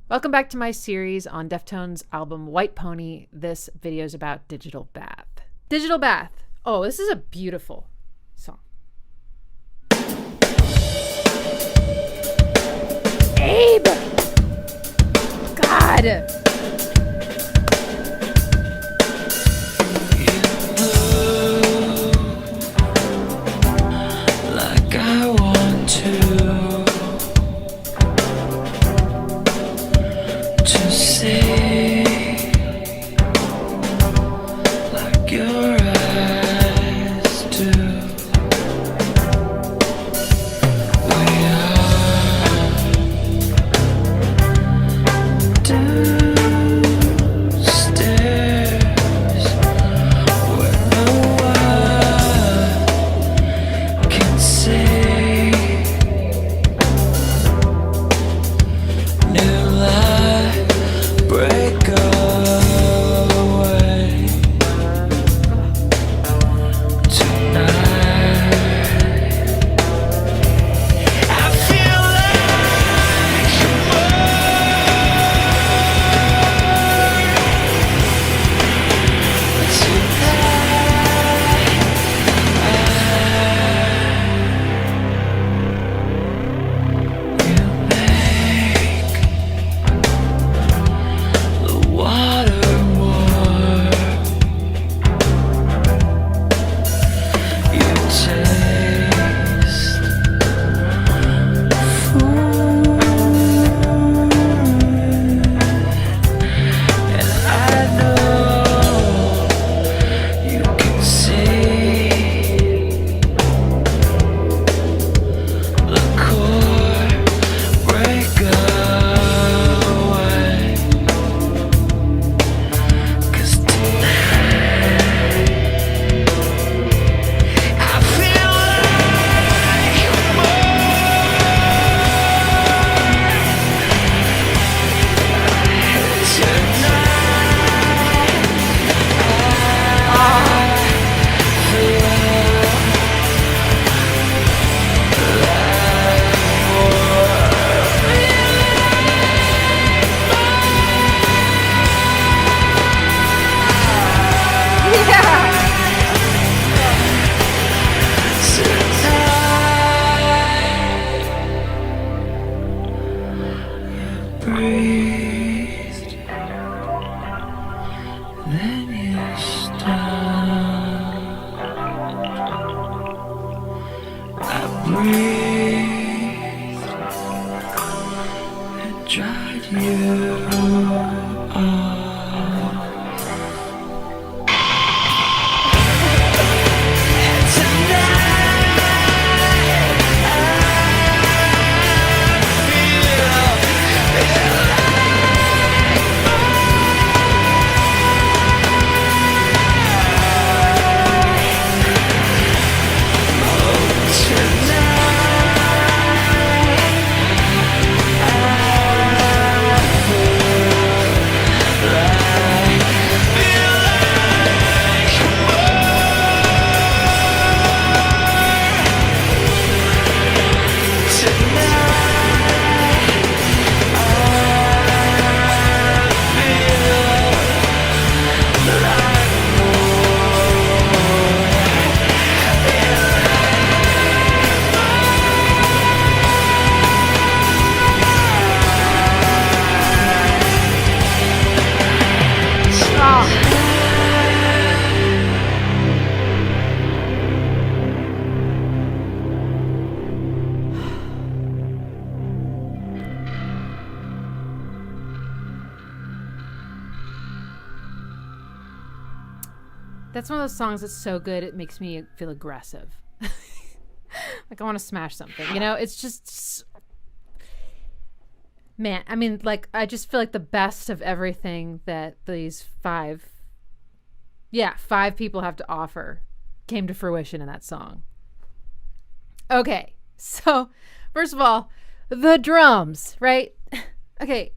Welcome back to my series on Deftones' album White Pony. This video is about Digital Bath. Digital Bath. Oh, this is a beautiful song. Abe! God! That's one of those songs that's so good it makes me feel aggressive. Like I want to smash something. You know, it's just... Man, I mean, like, I just feel like the best of everything that these five people have to offer came to fruition in that song. Okay, so, first of all, the drums, right? Okay.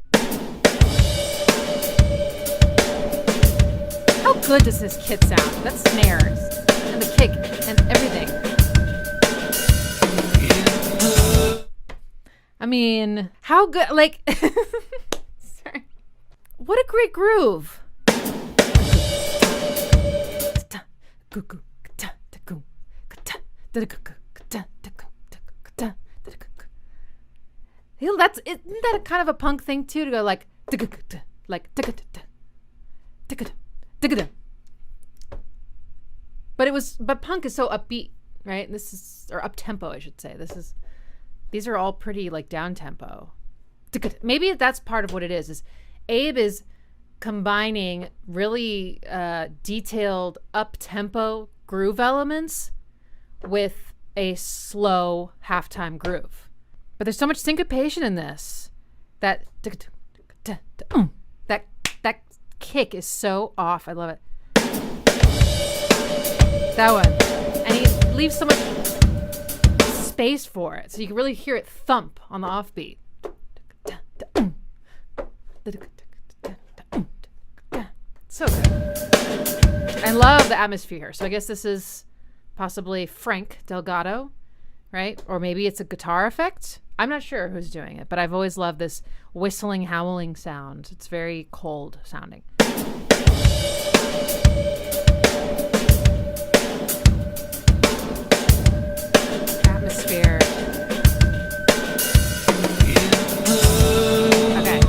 How good does this kit sound? That snares and the kick and everything. I mean, how good, like, great groove. Isn't that a kind of a punk thing too, to go like but punk is so upbeat, right? Or up tempo, I should say. These are all pretty like down tempo. Maybe that's part of what it is Abe is combining really detailed up tempo groove elements with a slow halftime groove. But there's so much syncopation in this that kick is so off. I love it. That one. And he leaves so much space for it, so you can really hear it thump on the offbeat. So good. I love the atmosphere here. So I guess this is possibly Frank Delgado, right? Or maybe it's a guitar effect. I'm not sure who's doing it, but I've always loved this whistling, howling sound. It's very cold sounding. Atmosphere. Okay.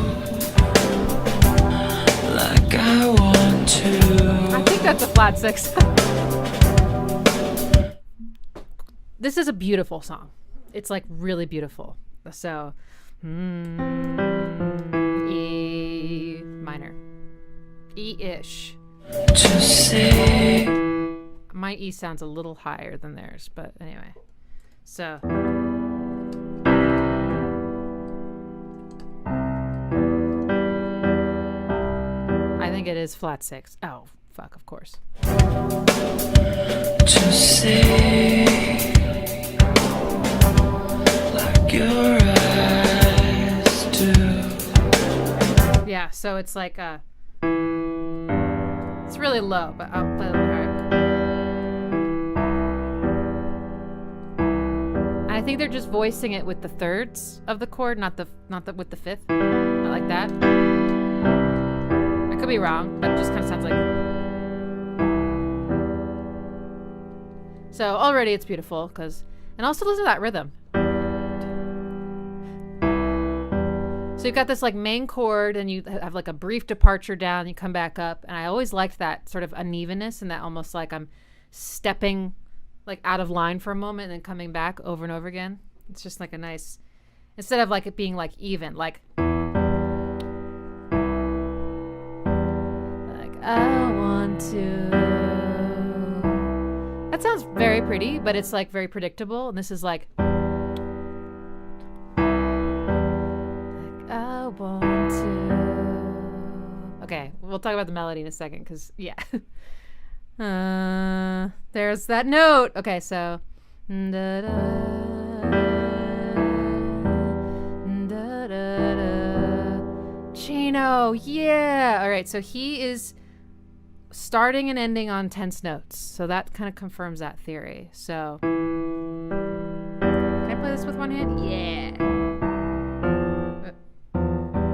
Like I want to. I think that's a flat 6. This is a beautiful song. It's like really beautiful. So, E minor. E-ish. Just say. My E sounds a little higher than theirs, but anyway. So. I think it is flat 6. Oh, fuck, of course. Just say. Like your eyes do. Yeah, so it's like it's really low, but I'll play a little higher. And I think they're just voicing it with the thirds of the chord, not the with the fifth. Not like that. I could be wrong, but it just kind of sounds like. So already it's beautiful, and also listen to that rhythm. So you've got this like main chord, and you have like a brief departure down, you come back up, and I always liked that sort of unevenness, and that almost like I'm stepping like out of line for a moment and then coming back over and over again. It's just like a nice, instead of like it being like even, like I want to. That sounds very pretty, but it's like very predictable, and this is like I want to. Okay, we'll talk about the melody in a second, because yeah. There's that note. Okay, so Chino, yeah. All right, so he is starting and ending on tense notes, so that kind of confirms that theory. So can I play this with one hand? Yeah.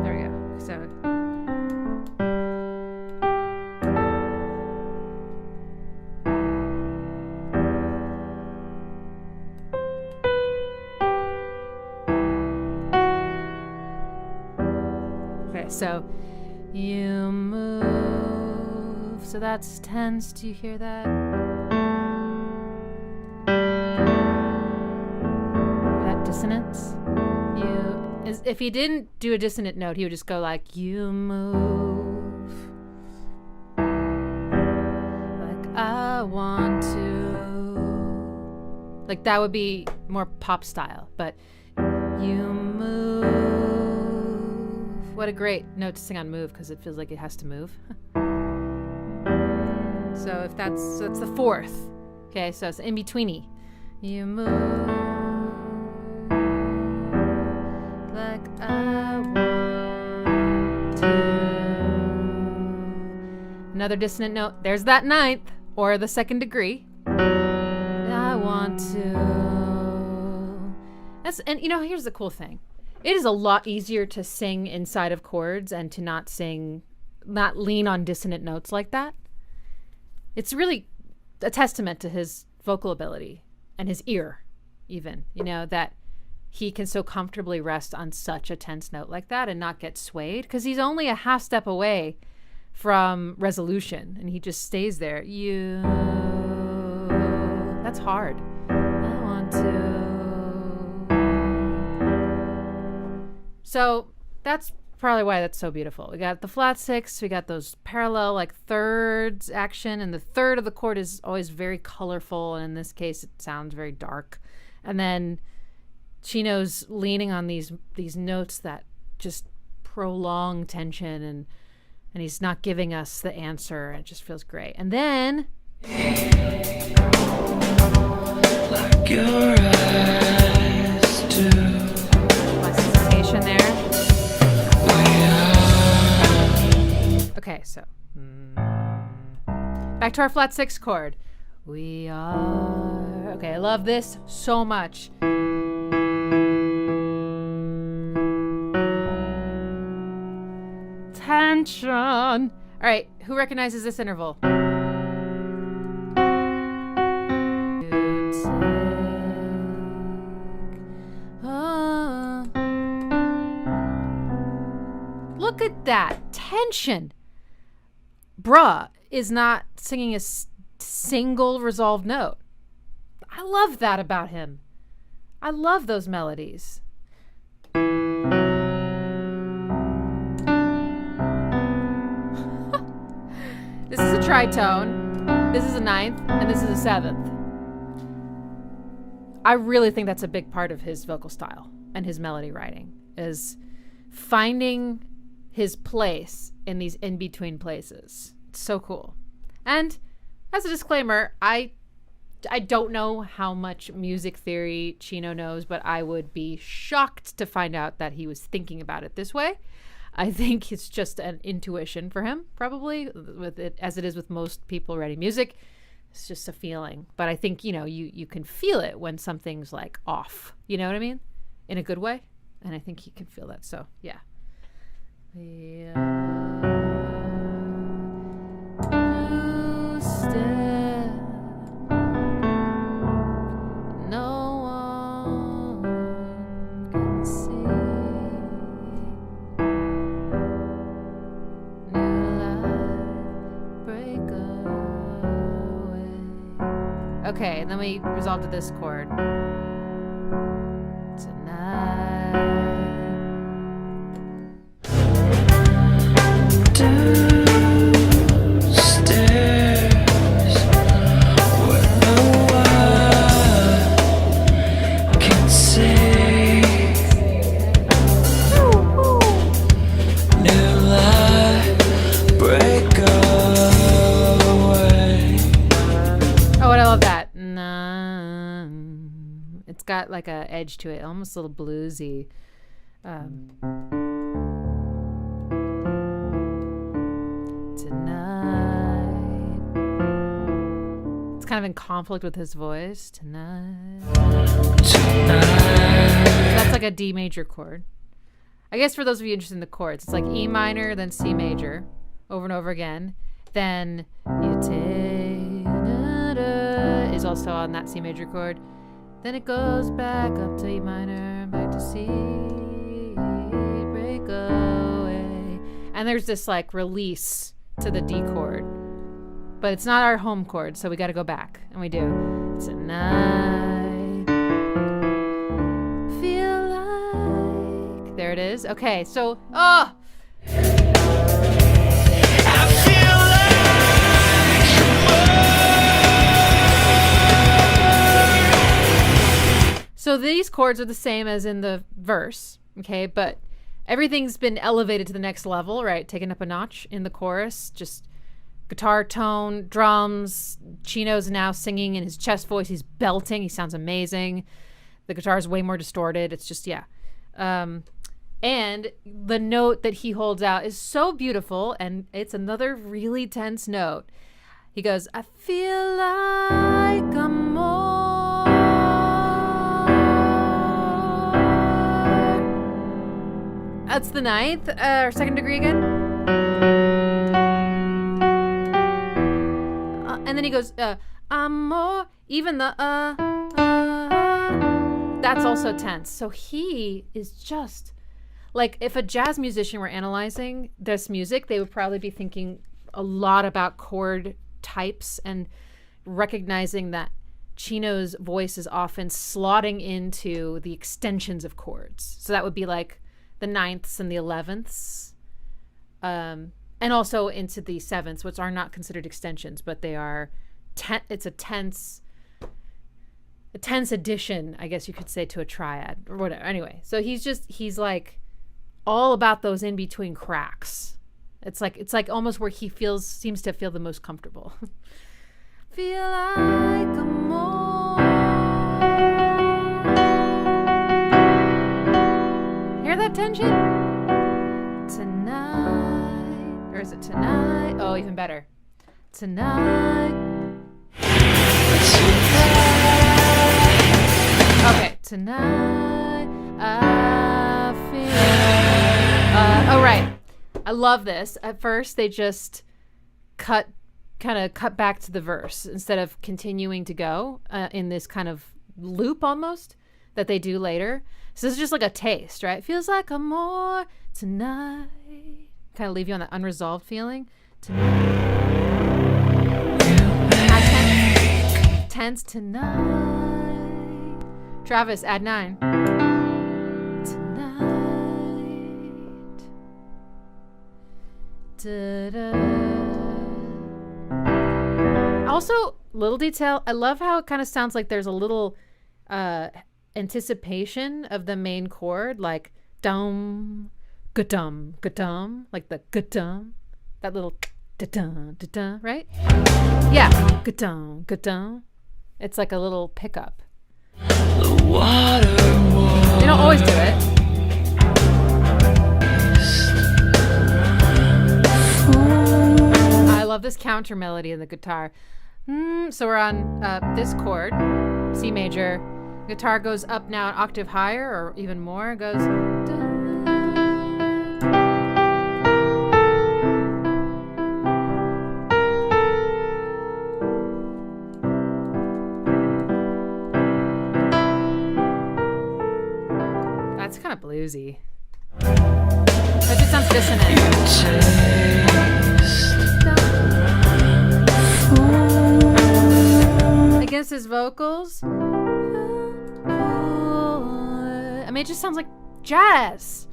There we go. So okay, so you move, so that's tense. Do you hear that? That dissonance. If he didn't do a dissonant note, he would just go like, you move like I want to. Like that would be more pop style, but you move. What a great note to sing on move, because it feels like it has to move. So it's the fourth. Okay, so it's in betweeny. You move like I want to. Another dissonant note. There's that ninth, or the second degree. I want to. And here's the cool thing. It is a lot easier to sing inside of chords and to not sing not lean on dissonant notes like that. It's really a testament to his vocal ability and his ear, even, that he can so comfortably rest on such a tense note like that and not get swayed, because he's only a half step away from resolution and he just stays there. That's hard. I want to. So that's probably why that's so beautiful. We got the flat six, we got those parallel like thirds action, and the third of the chord is always very colorful, and in this case it sounds very dark. And then Chino's leaning on these notes that just prolong tension, and he's not giving us the answer, and it just feels great. And then like your eyes do. Less hesitation there. Okay, so back to our flat six chord. We are. Okay, I love this so much. Tension. All right, who recognizes this interval? Look at that tension. Bruh is not singing a single resolved note. I love that about him. I love those melodies. This is a tritone, this is a ninth, and this is a seventh. I really think that's a big part of his vocal style and his melody writing, is finding his place in these in-between places. It's so cool. And as a disclaimer, I don't know how much music theory Chino knows, but I would be shocked to find out that he was thinking about it this way. I think it's just an intuition for him, probably, with it, as it is with most people writing music. It's just a feeling. But I think, you can feel it when something's like off. You know what I mean? In a good way. And I think he can feel that. So, yeah. No one can see. New life break away. Okay, and then we resolve to this chord. Tonight. Got like a edge to it, almost a little bluesy. Tonight. It's kind of in conflict with his voice. Tonight. That's like a D major chord. I guess for those of you interested in the chords, it's like E minor, then C major, over and over again. Then you take is also on that C major chord. Then it goes back up to E minor, back to C, break away. And there's this like release to the D chord. But it's not our home chord, so we got to go back. And we do. Tonight, feel like. There it is. Okay, so, oh! So these chords are the same as in the verse, okay? But everything's been elevated to the next level, right? Taken up a notch in the chorus. Just guitar tone, drums. Chino's now singing in his chest voice. He's belting. He sounds amazing. The guitar is way more distorted. It's just, yeah. And the note that he holds out is so beautiful, and it's another really tense note. He goes, I feel like I'm more. That's the ninth, or second degree again. then he goes, amor, even the that's also tense. So he is just like, if a jazz musician were analyzing this music, they would probably be thinking a lot about chord types and recognizing that Chino's voice is often slotting into the extensions of chords. So that would be like the ninths and the 11ths, and also into the sevenths, which are not considered extensions, but they are. It's a tense addition, I guess you could say, to a triad or whatever. Anyway, so he's like all about those in between cracks. It's like almost where he seems to feel the most comfortable. Feel like a more. Hear that tension? Tonight. Or is it tonight? Oh, even better. Tonight. Okay, tonight I feel. Oh, right. I love this. At first, they just kind of cut back to the verse instead of continuing to go in this kind of loop almost that they do later. So this is just like a taste, right? Feels like I'm more tonight. Kind of leave you on that unresolved feeling. Tonight. Tense tonight. Travis, add 9. Tonight. Da-da. Also, little detail, I love how it kind of sounds like there's a little anticipation of the main chord, like dum, ga-dum, ga-dum, like the ga-dum, that little da-dum, da-dum, right? Yeah, ga-dum, ga-dum. It's like a little pickup. The water. They don't always do it. I love this counter melody in the guitar. So we're on this chord, C major. Guitar goes up now an octave higher, or even more. It goes. That's kind of bluesy. That just sounds dissonant. Against his vocals, I mean, it just sounds like jazz.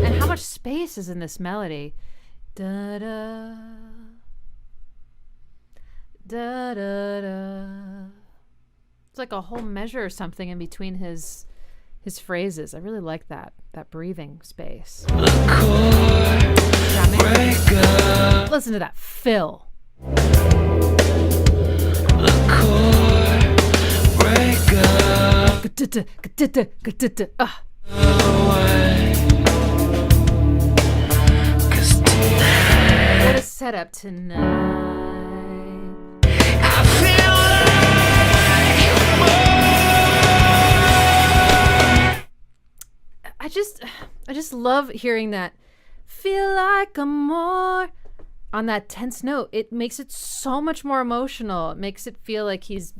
And how much space is in this melody? Da da da da da. It's like a whole measure or something in between his phrases. I really like that breathing space. Listen to that fill. What a setup tonight. I just love hearing that feel like a more on that tense note. It makes it so much more emotional. It makes it feel like he's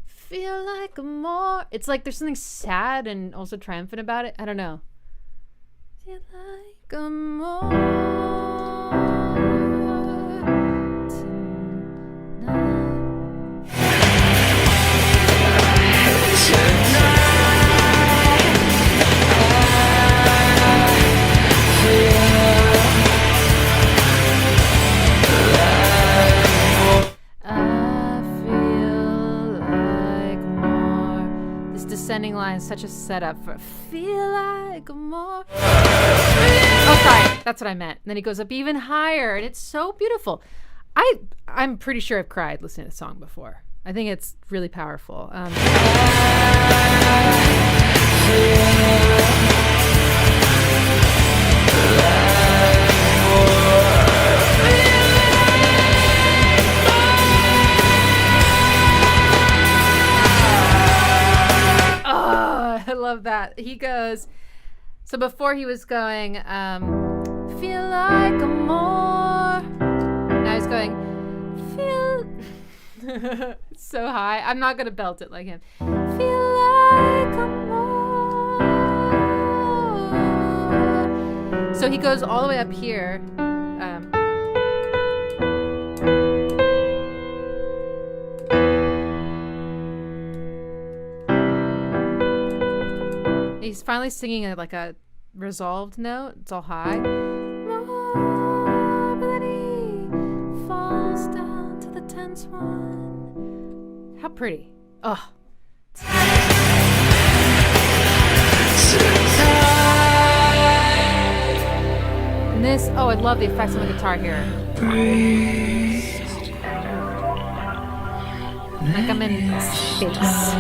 feel like a more. It's like there's something sad and also triumphant about it. I don't know. Feel like a more. Descending line is such a setup for feel like more. Oh, sorry, that's what I meant. And then he goes up even higher, and it's so beautiful. I'm pretty sure I've cried listening to the song before. I think it's really powerful. I love that. He goes, so before he was going, feel like a more. Now he's going, feel so high. I'm not going to belt it like him. Feel like a more. So he goes all the way up here. He's finally singing like a resolved note. It's all high. But then he falls down to the tense one. How pretty. Oh. And this, oh, I love the effects on the guitar here. Like I'm in space.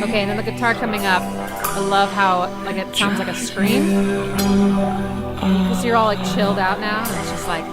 Okay, and then the guitar coming up. I love how like it sounds like a scream. Because you're all like chilled out now. And it's just like.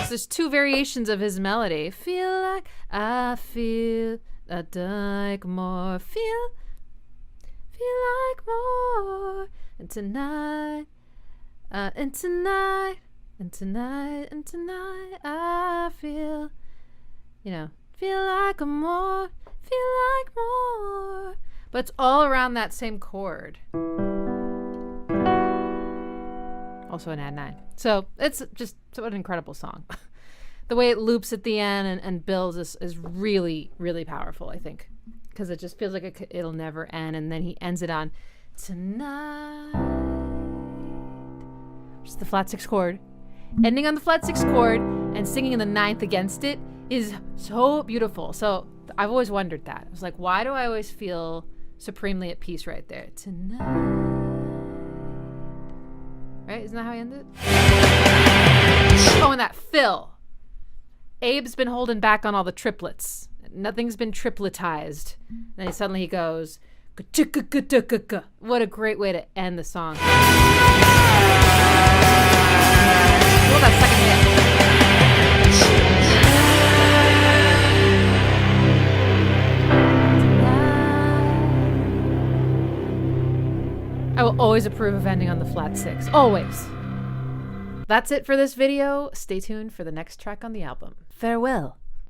There's two variations of his melody. Feel like I feel like more. Feel like more. And tonight, and tonight, and tonight, and tonight, I feel, feel like a more. Feel like more. But it's all around that same chord. Also an add 9. So it's just what an incredible song. The way it loops at the end and builds is really, really powerful, I think. Because it just feels like it'll never end. And then he ends it on tonight. Which is the flat 6 chord. Ending on the flat 6 chord and singing in the 9th against it is so beautiful. So I've always wondered that. I was like, why do I always feel supremely at peace right there? Tonight. Right? Isn't that how I end it? Oh, and that fill. Abe's been holding back on all the triplets. Nothing's been tripletized. And then suddenly he goes, what a great way to end the song. Oh, that second hit. I will always approve of ending on the flat 6. Always. That's it for this video. Stay tuned for the next track on the album. Farewell.